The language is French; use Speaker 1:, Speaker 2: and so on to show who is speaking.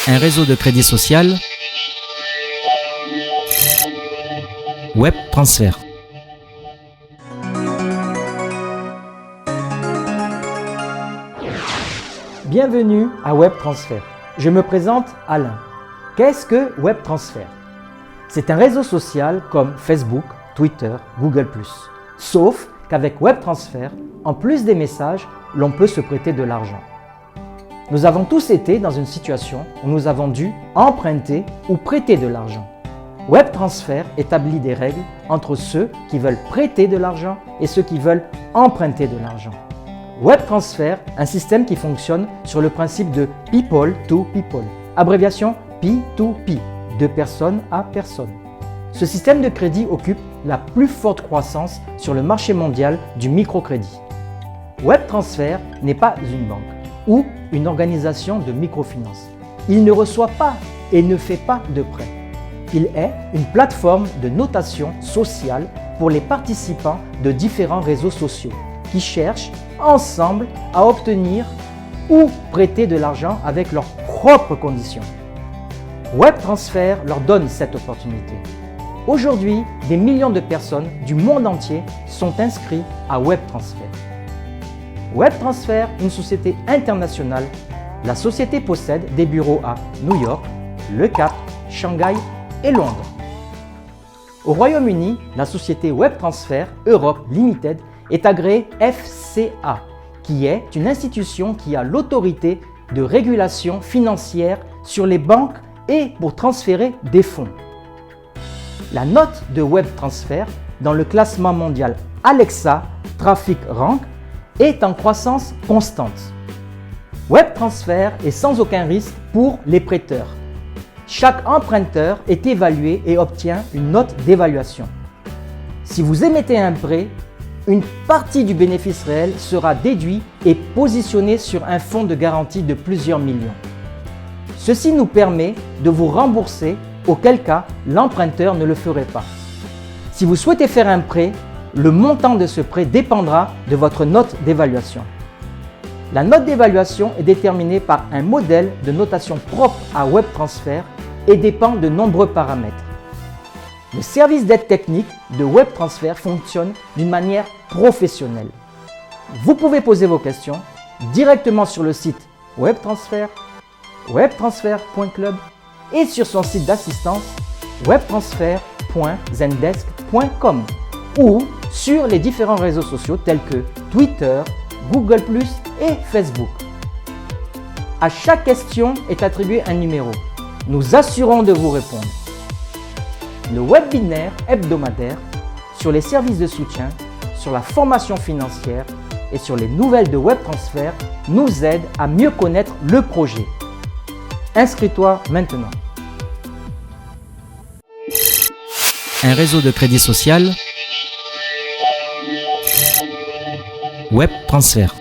Speaker 1: Un réseau de crédit social. Web Transfert.
Speaker 2: Bienvenue à Web Transfert. Je me présente Alain. Qu'est-ce que Web Transfert? C'est un réseau social comme Facebook, Twitter, Google+. Sauf qu'avec Web Transfert, en plus des messages, l'on peut se prêter de l'argent. Nous avons tous été dans une situation où nous avons dû emprunter ou prêter de l'argent. Web Transfert établit des règles entre ceux qui veulent prêter de l'argent et ceux qui veulent emprunter de l'argent. Web Transfert, un système qui fonctionne sur le principe de people to people, abréviation P2P, de personne à personne. Ce système de crédit occupe la plus forte croissance sur le marché mondial du microcrédit. Web Transfert n'est pas une banque ou une organisation de microfinance. Il ne reçoit pas et ne fait pas de prêts. Il est une plateforme de notation sociale pour les participants de différents réseaux sociaux qui cherchent ensemble à obtenir ou prêter de l'argent avec leurs propres conditions. Web Transfert leur donne cette opportunité. Aujourd'hui, des millions de personnes du monde entier sont inscrits à Web Transfert. Web Transfert, une société internationale. La société possède des bureaux à New York, Le Cap, Shanghai et Londres. Au Royaume-Uni, la société Web Transfert Europe Limited est agréée FCA, qui est une institution qui a l'autorité de régulation financière sur les banques et pour transférer des fonds. La note de Web Transfert dans le classement mondial Alexa Traffic Rank est en croissance constante. Web Transfert est sans aucun risque pour les prêteurs. Chaque emprunteur est évalué et obtient une note d'évaluation. Si vous émettez un prêt, une partie du bénéfice réel sera déduite et positionnée sur un fonds de garantie de plusieurs millions. Ceci nous permet de vous rembourser, auquel cas l'emprunteur ne le ferait pas. Si vous souhaitez faire un prêt, le montant de ce prêt dépendra de votre note d'évaluation. La note d'évaluation est déterminée par un modèle de notation propre à Web Transfert et dépend de nombreux paramètres. Le service d'aide technique de Web Transfert fonctionne d'une manière professionnelle. Vous pouvez poser vos questions directement sur le site Web Transfert, webtransfert.club et sur son site d'assistance webtransfert.zendesk.com ou sur les différents réseaux sociaux tels que Twitter, Google+, et Facebook. À chaque question est attribué un numéro. Nous assurons de vous répondre. Le webinaire hebdomadaire sur les services de soutien, sur la formation financière et sur les nouvelles de Web Transfert nous aide à mieux connaître le projet. Inscris-toi maintenant.
Speaker 1: Un réseau de crédit social. Web Transfert.